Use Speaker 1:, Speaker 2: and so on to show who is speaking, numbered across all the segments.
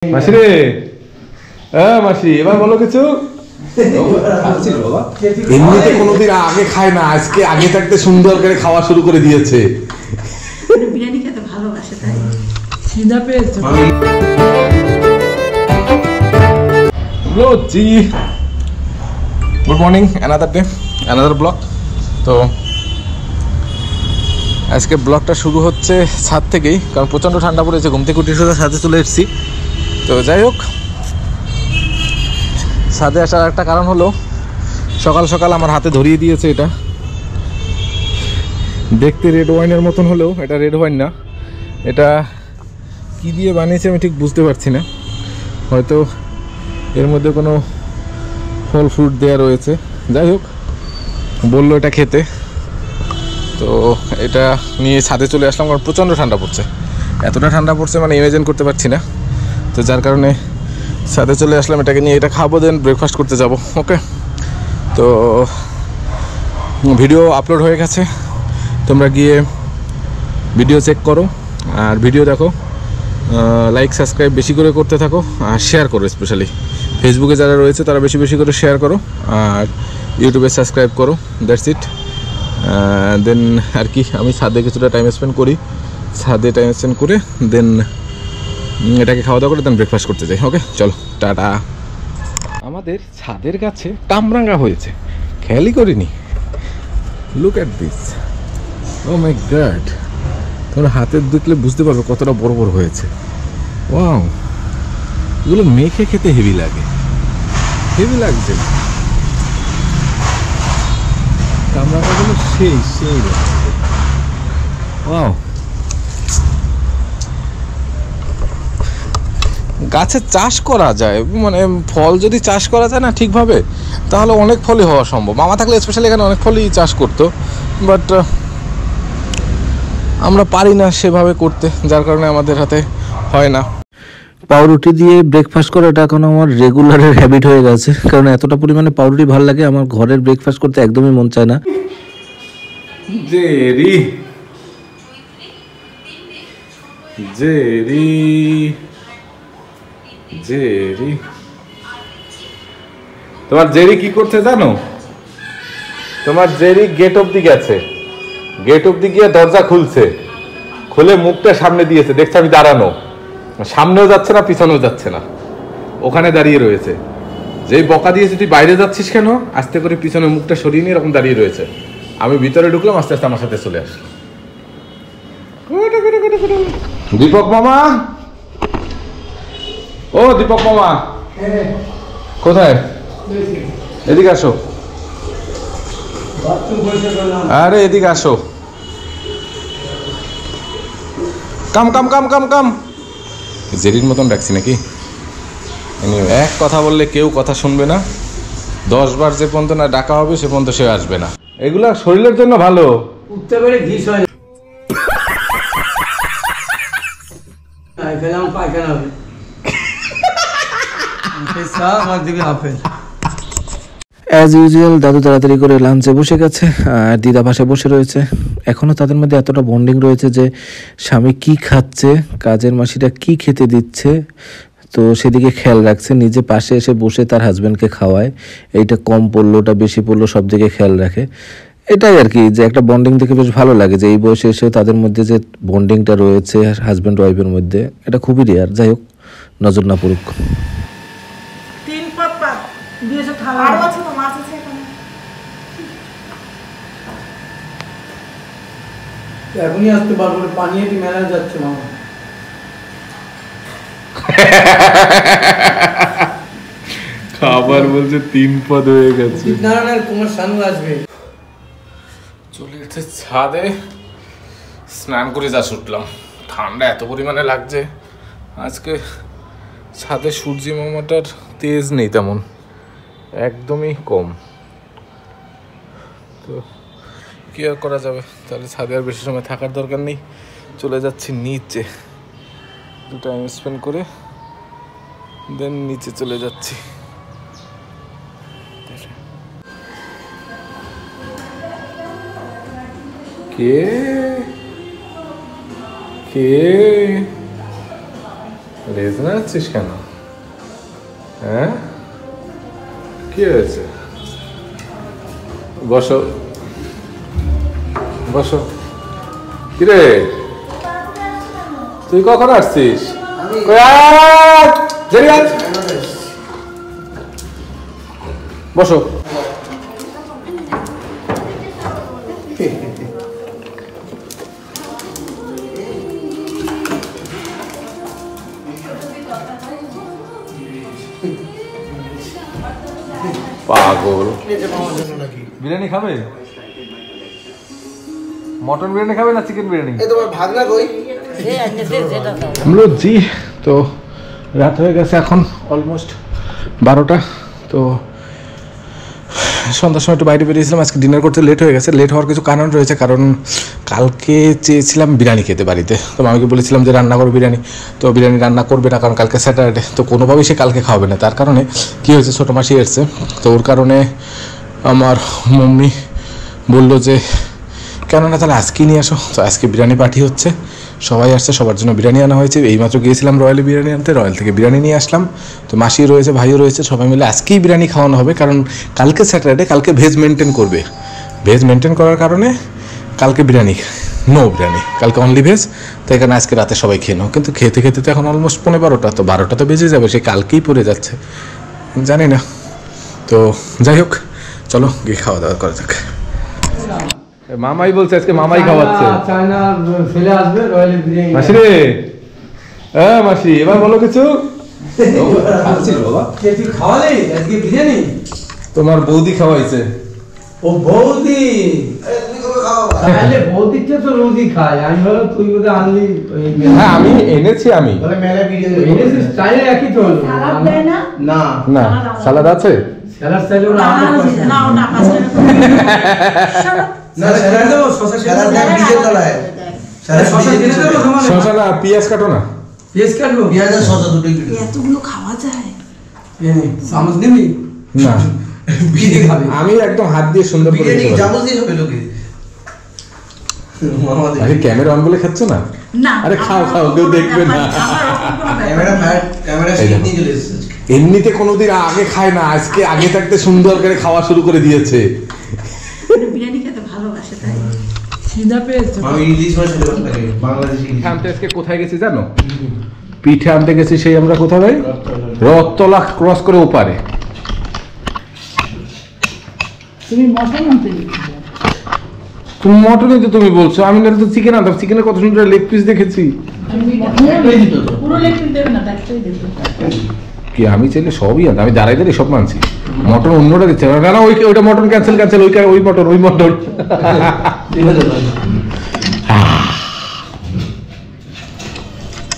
Speaker 1: মাসি রে, মাসি এবার বলো কিছু। এমনিতে কোনোদিন আগে খায় না, আজকে আগে থাকতে সুন্দর করে খাওয়া শুরু করে দিয়েছে।
Speaker 2: বিরিয়ানি খেতে ভালোবাসে তাই
Speaker 3: খিদা পেয়েছে।
Speaker 1: Good morning, another day, another blog. তো আজকে ব্লগটা শুরু হচ্ছে ছাদ থেকেই, কারণ প্রচণ্ড ঠান্ডা পড়েছে। ঘুম থেকে উঠে সোজা ছাদে চলে এসেছি। তো যাই হোক, ছাদে আসার একটা কারণ হলো, সকাল সকাল আমার হাতে ধরিয়ে দিয়েছে এটা। দেখতে রেড ওয়াইনের মতন হলেও এটা রেড ওয়াইন না। এটা কি দিয়ে বানিয়েছে আমি ঠিক বুঝতে পারছি না। হয়তো এর মধ্যে কোনো ফল ফ্রুট দেওয়া রয়েছে। যাই হোক, বললো এটা খেতে। তো এটা নিয়ে ছাদে চলে আসলাম, কারণ প্রচণ্ড ঠান্ডা পড়ছে। এতটা ঠান্ডা পড়ছে মানে ইমাজিন করতে পারছি না। তো যার কারণে ছাদে চলে আসলাম এটাকে নিয়ে। এটা খাবো, দেন ব্রেকফাস্ট করতে যাব। ওকে, তো ভিডিও আপলোড হয়ে গেছে, তোমরা গিয়ে ভিডিও চেক করো আর ভিডিও দেখো। লাইক সাবস্ক্রাইব বেশি করে করতে থাকো আর শেয়ার করো। স্পেশালি ফেসবুকে যারা রয়েছে তারা বেশি বেশি করে শেয়ার করো আর ইউটিউবে সাবস্ক্রাইব করো। That's it. দেন আর কি, আমি ছাদে কিছুটা টাইম স্পেন্ড করি। ছাদে টাইম স্পেন্ড করে দেন এটাকে খাওয়া দাওয়া করে দেন ব্রেকফাস্ট করতে যাই। ওকে, চলো, টাটা। আমাদের ছাদের গাছে কামরাঙা হয়েছে, খেয়ালই করিনি। Look at this, oh my God. তোমরা হাতে দেখলে বুঝতে পারবে কতটা বড় বড় হয়েছে। ওয়াও, এগুলো মেখে খেতে হেভি লাগে, হেভি লাগছে। কামরাঙাগুলো সেই সেই লাগছে। ওয়াও, গাছের চাষ করা যায়, মানে ফল যদি চাষ করা যায় না ঠিকভাবে, তাহলে অনেক ফলই হওয়া সম্ভব। মামা থাকলে স্পেশালি এখানে অনেক ফলই চাষ করতো, বাট আমরা পারি না সেভাবে করতে, যার কারণে আমাদের হাতে হয় না।
Speaker 4: পাউরুটি দিয়ে ব্রেকফাস্ট করাটা এখন আমার রেগুলারের হ্যাবিট হয়ে গেছে, কারণ এতটা পরিমাণে পাউরুটি ভালো লাগে, আমার ঘরের ব্রেকফাস্ট করতে একদমই মন চায় না।
Speaker 1: জেরি জেরি জেরি, তোমার জেরি কি করছে জানো? তোমার জেরি গেট অব্দি গেছে, গেট অব্দি গিয়ে দরজা খুলছে, খুলে মুখটা সামনে দিয়েছে। দেখছে আমি দাঁড়ানো, সামনেও যাচ্ছে না পিছনেও যাচ্ছে না, ওখানে দাঁড়িয়ে রয়েছে। যেই বকা দিয়েছে তুই বাইরে যাচ্ছিস কেন, আস্তে করে পিছনে মুখটা সরিয়ে নিয়ে এরকম দাঁড়িয়ে রয়েছে। আমি ভিতরে ঢুকলাম, আস্তে আস্তে আমার সাথে চলে আসলো। দীপক মামা, ও দীপক মামা, কোথায়? এদিকে আসো, আরে এদিকে আসো। কাম কাম কাম কাম কাম। জেরির মতন ডাকছি নাকি? এক কথা বললে কেউ কথা শুনবে না, 10 বার যে পর্যন্ত না ডাকা হবে সে পর্যন্ত সে আসবে না। এগুলা শরীরের জন্য ভালো।
Speaker 3: উঠতে পেরে ঘিস হয় পায়খানা হবে। আমার দিকে আপেল।
Speaker 4: অ্যাজ ইউজুয়াল দাদু তাড়াতাড়ি করে লাঞ্চে বসে গেছে আর দিদা পাশে বসে রয়েছে। এখনও তাদের মধ্যে এতটা বন্ডিং রয়েছে যে স্বামী কি খাচ্ছে, কাজের মাসিটা কি খেতে দিচ্ছে, তো সেদিকে খেয়াল রাখছে। নিজে পাশে এসে বসে তার হাজব্যান্ডকে খাওয়ায়, এইটা কম পড়লো ওটা বেশি পড়লো সব দিকে খেয়াল রাখে। এটাই আর কি, যে একটা বন্ডিং দেখে বেশ ভালো লাগে যে এই বয়সে এসেও তাদের মধ্যে যে বন্ডিংটা রয়েছে হাজব্যান্ড ওয়াইফের মধ্যে, এটা খুবই রেয়ার। যাই হোক, নজর না পড়ুক।
Speaker 2: তিন পাত পাত দিয়েছে খাওয়া। আরো আছে তো, মাছ আছে এখানে।
Speaker 3: এখনই আসতে পারবো, পানি এটি মেলা যাচ্ছে মামা।
Speaker 1: খাবার বলছে 3 পদ হয়ে গেছে।
Speaker 3: নারায়ণের কুমার শানু আসবে।
Speaker 1: চলে এসেছে ছাদে, স্নান করে যা ছুটলাম। ঠান্ডা এত পরিমাণে লাগছে আজকে। ছাদে সূর্যি মামাটার তেজ নেই তেমন, একদমই কম। তো কি আর করা যাবে, তাহলে ছাদে আর বেশি সময় থাকার দরকার নেই। চলে যাচ্ছি নিচে, একটু টাইম স্পেন্ড করে দেন নিচে চলে যাচ্ছি। কে কে লেজ নাড়ছিস কেন? হ্যাঁ, কি হয়েছে? বসো বসো। কিরে তুই কখন আসছিস? বসো। পাগল। বিরিয়ানি খাবে? মটন বিরিয়ানি খাবে না চিকেন বিরিয়ানি? জি, তো রাত হয়ে গেছে এখন অলমোস্ট 12টা। তো সন্ধ্যার সময় একটু বাইরে বেরিয়েছিলাম, আজকে ডিনার করতে লেট হয়ে গেছে। লেট হওয়ার কিছু কারণ রয়েছে, কারণ কালকে চেয়েছিলাম বিরিয়ানি খেতে বাড়িতে। তো মামিকে বলেছিলাম যে রান্না করো বিরিয়ানি, তো বিরিয়ানি রান্না করবে না কারণ কালকে স্যাটারডে। তো কোনোভাবেই সে কালকে খাওয়াবে না। তার কারণে কী হয়েছে, ছোটো মাসি এসছে, তো ওর কারণে আমার মাম্মি বললো যে কেন না তাহলে আজকেই নিয়ে আসো। তো আজকে বিরিয়ানি পার্টি হচ্ছে, সবাই আসছে, সবার জন্য বিরিয়ানি আনা হয়েছে। এইমাত্র গিয়েছিলাম রয়্যালে বিরিয়ানি আনতে, রয়্যাল থেকে বিরিয়ানি নিয়ে আসলাম। তো মাসি রয়েছে, ভাইও রয়েছে, সবাই মিলে আজকেই বিরিয়ানি খাওয়ানো হবে। কারণ কালকে স্যাটারডে, কালকে ভেজ মেনটেন করবে। ভেজ মেনটেন করার কারণে কালকে বিরিয়ানি, নো বিরিয়ানি, কালকে অনলি ভেজ। তো এখানে আজকে রাতে সবাই খেয়ে নাও। কিন্তু খেতে খেতে তো এখন অলমোস্ট 12টা, তো 12টা তো বেজে যাবে, সে কালকেই পড়ে যাচ্ছে, জানি না। তো যাই হোক, চলো গিয়ে খাওয়া দাওয়া করা যাক। মামাই বলছে আজকে মামাই খাওয়াচ্ছে।
Speaker 3: চায়না ফেলে আসবে রয়্যাল বিরিয়ানি।
Speaker 1: মাসি রে, হ্যাঁ মাসি, এবার বলো কিছু।
Speaker 3: তুই খাওয়ালি আজকে বিরিয়ানি?
Speaker 1: তোমার বৌদি খাওয়াইছে।
Speaker 3: ও বৌদি, তাহলে বৌদির চেয়ে তো রোজই খায়। আমি বললাম তুই বোধহয় আনলি।
Speaker 1: হ্যাঁ আমি এনেছি, আমি
Speaker 3: এনেছিস, চাইলে একই তো হলো। না
Speaker 1: না, সালাদ আছে।
Speaker 3: স্যালাড চাইলে ওরা
Speaker 2: না, ওটা পাঁচটা
Speaker 3: না স্যালাড দেবো, শসা স্যালাড দেখ ডিজেল তলায়। স্যালাড শসা দিয়ে দেবো তোমার।
Speaker 1: শসা না, পেঁয়াজ কাটো না।
Speaker 3: পেঁয়াজ কাটবো? পেঁয়াজ আর শসা দুটোই কেটে।
Speaker 2: এতগুলো খাওয়া যায়?
Speaker 3: চামচ নিবি?
Speaker 1: না,
Speaker 3: বিরিয়ানি খাবে।
Speaker 1: আমি একদম হাত দিয়ে সুন্দর করে
Speaker 3: বিরিয়ানি চামচ দিয়ে খাবে লোকে।
Speaker 1: আরে ক্যামেরা অন বলে খাচ্ছ না?
Speaker 2: না,
Speaker 1: আরে খাও খাও, কেউ দেখবে না।
Speaker 3: ক্যামেরা শিট নিয়ে চলে এসেছে।
Speaker 1: এমনিতে কোনোদিন আগে খায় না, আজকে আগে থাকতে সুন্দর করে খাওয়া শুরু করে দিয়েছে।
Speaker 2: বিরিয়ানি খেতে ভালোবাসে তাই। খিদা পেয়েছে।
Speaker 3: আমি ইংলিশ ভাষা বলতে পারি, বাংলাদেশি।
Speaker 1: পিঠা আনতে আজকে কোথায় গেছি জানো? পিঠা আনতে গেছি সেই আমরা কোথায় ভাই? রথতলা ক্রস করে ওপারে।
Speaker 2: তুমি মটন আনতে গেছিলে?
Speaker 1: তুমি মটনই তো তুমি বলছো, আমি না তো চিকেন আনতাম। চিকেনের কত সুন্দর লেগ পিস দেখেছি।
Speaker 2: পুরো লেগ পিস দেবে না, একটাই দেবে।
Speaker 1: কি আমি চাইলে সবই আনতাম, আমি দাঁড়াই দাঁড়িয়ে সব মানছি। মটন অন্যটা দিচ্ছে না, না ওইটা মটন ক্যান্সেল ক্যান্সেল, ওই মটন।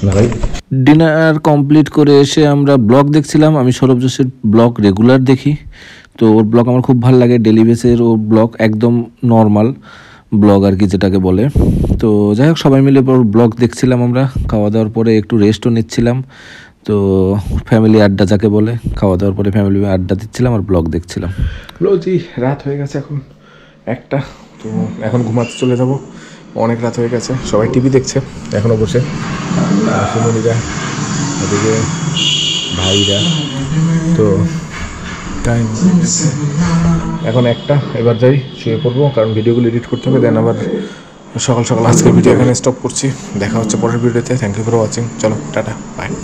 Speaker 1: না ভাই,
Speaker 4: ডিনার কমপ্লিট করে এসে আমরা ব্লগ দেখছিলাম। আমি সৌরভ জোশের ব্লগ রেগুলার দেখি, তো ওর ব্লগ আমার খুব ভালো লাগে। ডেলি বেসের ওর ব্লগ একদম নর্মাল ব্লগ আর কি, যেটাকে বলে। তো যাই হোক, সবাই মিলে ওর ব্লগ দেখছিলাম আমরা। খাওয়া দাওয়ার পরে একটু রেস্টও নিচ্ছিলাম। তো ফ্যামিলি আড্ডা যাকে বলে, খাওয়া দাওয়ার পরে ফ্যামিলি আড্ডা দিচ্ছিলাম আর ব্লগ দেখছিলাম।
Speaker 1: জি রাত হয়ে গেছে এখন 1টা, তো এখন ঘুমাতে চলে যাব। অনেক রাত হয়ে গেছে, সবাই টিভি দেখছে এখনো বসে। সুমনিরা, ওদিকে ভাইরা। তো টাইম এখন 1টা, এবার যাই শুয়ে পড়বো, কারণ ভিডিওগুলো এডিট করতে হবে। দেন আবার সকাল সকাল আজকের ভিডিও এখানে স্টপ করছি। দেখা হচ্ছে পরের ভিডিওতে। Thank you for watching. চলো টাটা, বাই।